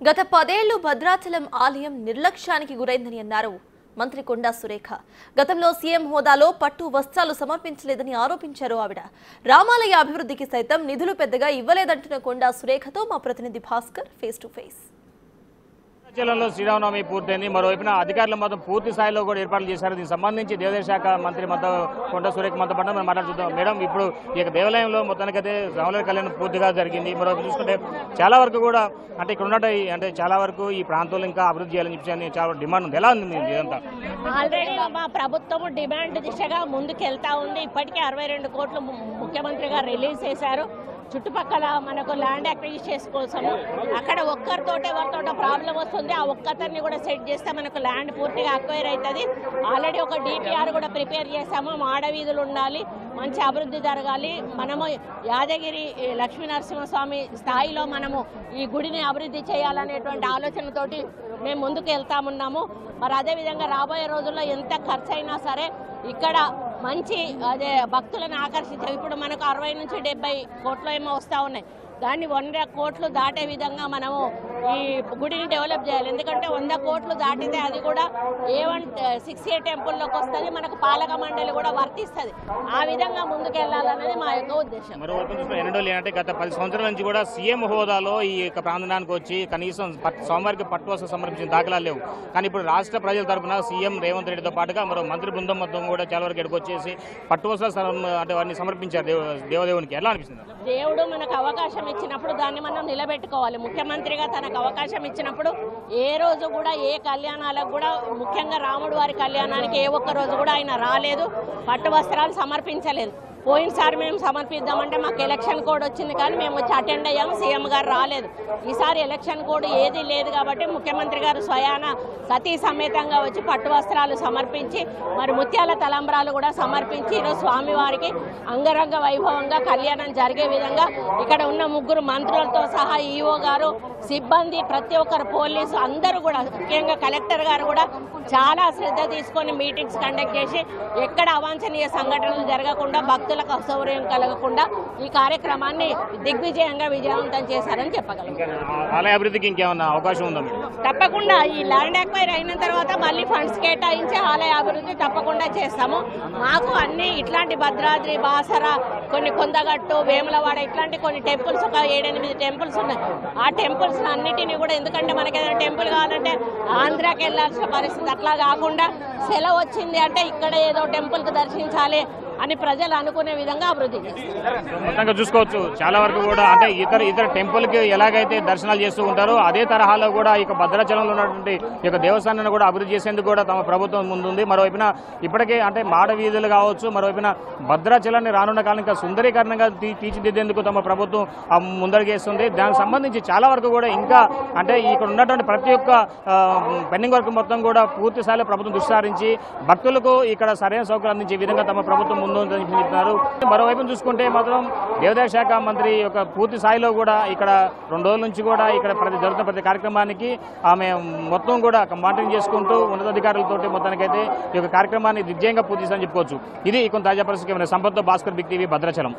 గత 10 ఏళ్లు భద్రాచలం ఆలయం నిర్లక్ష్యానికి గురైందని అన్నారు మంత్రి కొండా సురేఖ. గతంలో సీఎం హోదాలో పట్టు వస్త్రాలు సమర్పించలేదని ఆరోపించారు ఆవిడ. రామాలయ అభివృద్ధికి సైతం నిధులు పెద్దగా ఇవ్వలేదంటున్న కొండా సురేఖతో మా ప్రతినిధి భాస్కర్ ఫేస్ టు ఫేస్. జిల్లాలో శ్రీరామనవమి పూర్తయింది. మరోవైపున అధికారులు మాత్రం పూర్తి స్థాయిలో కూడా ఏర్పాట్లు చేశారు. దీనికి సంబంధించి దేవాదాయ శాఖ మంత్రి కొండా సురేఖ మనతో పాటు మనం మాట్లాడుతున్నాం. మేడం, ఇప్పుడు ఈ దేవాలయంలో మొత్తానికైతే రాముల కళ్యాణం పూర్తిగా జరిగింది. మరోవైపు చూసుకుంటే చాలా వరకు కూడా అంటే ఇక్కడ ఉన్నట్టు అంటే చాలా వరకు ఈ ప్రాంతంలో ఇంకా అభివృద్ధి చేయాలని చెప్పి చాలా డిమాండ్ ఉంది. ఎలా ఉంది ఇదంతా? ఆల్రెడీ మా ప్రభుత్వం డిమాండ్ దిశగా ముందుకెళ్తా ఉంది. ఇప్పటికే 62 కోట్లు ముఖ్యమంత్రి గారు రిలీజ్ చేశారు. చుట్టుపక్కల మనకు ల్యాండ్ అక్విజిషన్ కోసము అక్కడ ఒక్కరితోటే ఎవరితోటో ప్రాబ్లం వస్తుంది. ఆ ఒక్కరిని కూడా సెట్ చేస్తే మనకు ల్యాండ్ పూర్తిగా అక్వైర్ అవుతుంది. ఆల్రెడీ ఒక డిపిఆర్ కూడా ప్రిపేర్ చేసాము. మాడవీధులు ఉండాలి, మంచి అభివృద్ధి జరగాలి. మనము యాదగిరి లక్ష్మీనరసింహస్వామి స్థాయిలో మనము ఈ గుడిని అభివృద్ధి చేయాలనేటువంటి ఆలోచనతోటి మేము ముందుకు వెళ్తామున్నాము. మరి అదేవిధంగా రాబోయే రోజుల్లో ఎంత ఖర్చు అయినా సరే ఇక్కడ మంచి భక్తులను ఆకర్షించాం. ఇప్పుడు మనకు 60 నుంచి 70 కోట్లు ఏమో వస్తూ ఉన్నాయి. దాన్ని 100 కోట్లు దాటే విధంగా మనము ఈ గుడిని డెవలప్ చేయాలి. ఎందుకంటే 100 కోట్లు దాటితే అది కూడా A168 టెంపుల్లోకి వస్తుంది, మనకు పాలక మండలి కూడా వర్తిస్తుంది. ఆ విధంగా ముందుకెళ్లాలనేది మా యొక్క ఉద్దేశం. అంటే గత 10 సంవత్సరాల నుంచి కూడా సీఎం హోదాలో ఈ యొక్క ప్రాంగణానికి వచ్చి కనీసం స్వామివారికి పట్టు వస్త్రం సమర్పించిన దాఖలాలు లేవు. కానీ ఇప్పుడు రాష్ట్ర ప్రజల తరఫున సీఎం రేవంత్ రెడ్డితో పాటుగా మరో మంత్రి బృందం మొత్తం కూడా చాలా వరకు ఎక్కడికి వచ్చేసి పట్టు వస్త్రాలు అంటే వారిని సమర్పించారు దేవదేవునికి. ఎలా అనిపిస్తుంది? దేవుడు మనకు అవకాశం ఇచ్చినప్పుడు దాన్ని మనం నిలబెట్టుకోవాలి. ముఖ్యమంత్రిగా తనకు అవకాశం ఇచ్చినప్పుడు ఏ రోజు కూడా ఏ కళ్యాణాలకు కూడా, ముఖ్యంగా రాముడు వారి కళ్యాణానికి ఏ ఒక్క రోజు కూడా ఆయన రాలేదు, పట్టు వస్త్రాలు సమర్పించలేదు. పోయినసారి మేము సమర్పిద్దామంటే మాకు ఎలక్షన్ కోడ్ వచ్చింది, కానీ మేము వచ్చి అటెండ్ అయ్యాము, సీఎం గారు రాలేదు. ఈసారి ఎలక్షన్ కోడ్ ఏది లేదు కాబట్టి ముఖ్యమంత్రి గారు స్వయాన సతీ సమేతంగా వచ్చి పట్టు వస్త్రాలు సమర్పించి మరి ముత్యాల తలంబ్రాలు కూడా సమర్పించి ఈరోజు స్వామివారికి అంగరంగ వైభవంగా కళ్యాణం జరిగే విధంగా ఇక్కడ ఉన్న 3 మంత్రులతో సహా ఈఓ గారు, సిబ్బంది, ప్రతి ఒక్కరు, పోలీసు అందరూ కూడా, ముఖ్యంగా కలెక్టర్ గారు కూడా చాలా శ్రద్ధ తీసుకొని మీటింగ్స్ కండక్ట్ చేసి ఎక్కడ అవాంఛనీయ సంఘటనలు జరగకుండా, భక్తులకు అసౌకర్యం కలగకుండా ఈ కార్యక్రమాన్ని దిగ్విజయంగా విజయవంతం చేశారని చెప్పగలం. ఆలయ అభివృద్ధికి ఇంకేమన్నా అవకాశం ఉందా? తప్పకుండా ఈ ల్యాండ్ అక్వైర్ అయిన తర్వాత మళ్ళీ ఫండ్స్ కేటాయించి ఆలయ అభివృద్ధి తప్పకుండా చేస్తాము. మాకు అన్ని ఇట్లాంటి భద్రాద్రి, బాసర, కొన్ని కొందగట్టు, వేములవాడ ఇట్లాంటి కొన్ని టెంపుల్స్, ఒక 7-8 టెంపుల్స్ ఉన్నాయి. ఆ టెంపుల్స్ అన్నిటినీ కూడా, ఎందుకంటే మనకి ఏదైనా టెంపుల్ కావాలంటే ఆంధ్రాకి వెళ్ళాల్సిన పరిస్థితి, అట్లా కాకుండా సెలవు వచ్చింది అంటే ఇక్కడ ఏదో టెంపుల్కి దర్శించాలి అని ప్రజలు అనుకునే విధంగా అభివృద్ధి చేస్తారు. చూసుకోవచ్చు చాలా వరకు కూడా అంటే ఇతర టెంపుల్కి ఎలాగైతే దర్శనాలు చేస్తూ ఉంటారో అదే తరహాలో కూడా ఇక భద్రాచలంలో ఉన్నటువంటి ఈ యొక్క దేవస్థానాన్ని కూడా అభివృద్ధి చేసేందుకు కూడా తమ ప్రభుత్వం ముందుంది. మరోవైపున ఇప్పటికే అంటే మాడ వీధులు కావచ్చు, మరోవైపున భద్రాచలాన్ని రానున్న కాలం ఇంకా సుందరీకరణంగా తీర్చిదిద్దేందుకు తమ ప్రభుత్వం ముందడుగేస్తుంది. దానికి సంబంధించి చాలా వరకు కూడా ఇంకా అంటే ఇక్కడ ఉన్నటువంటి ప్రతి ఒక్క పెండింగ్ వర్క్ మొత్తం కూడా పూర్తి స్థాయిలో ప్రభుత్వం దృష్టి సారించి భక్తులకు ఇక్కడ సరైన సౌకర్యం అందించే విధంగా తమ ప్రభుత్వం ముందు చెప్తున్నారు. మరోవైపు చూసుకుంటే మాత్రం దేవాదాయ శాఖ మంత్రి యొక్క పూర్తి స్థాయిలో కూడా ఇక్కడ 2 రోజుల నుంచి కూడా ఇక్కడ జరుగుతున్న ప్రతి కార్యక్రమానికి ఆమె మొత్తం కూడా మానిటరింగ్ చేసుకుంటూ ఉన్నతాధికారులతో మొత్తానికైతే ఈ యొక్క కార్యక్రమాన్ని దిగ్విజయంగా పూర్తి చేస్తారని చెప్పుకోవచ్చు. ఇది కొంత తాజా పరిస్థితి. సంపత్తో భాస్కర్, బిగ్ టీవీ, భద్రాచలం.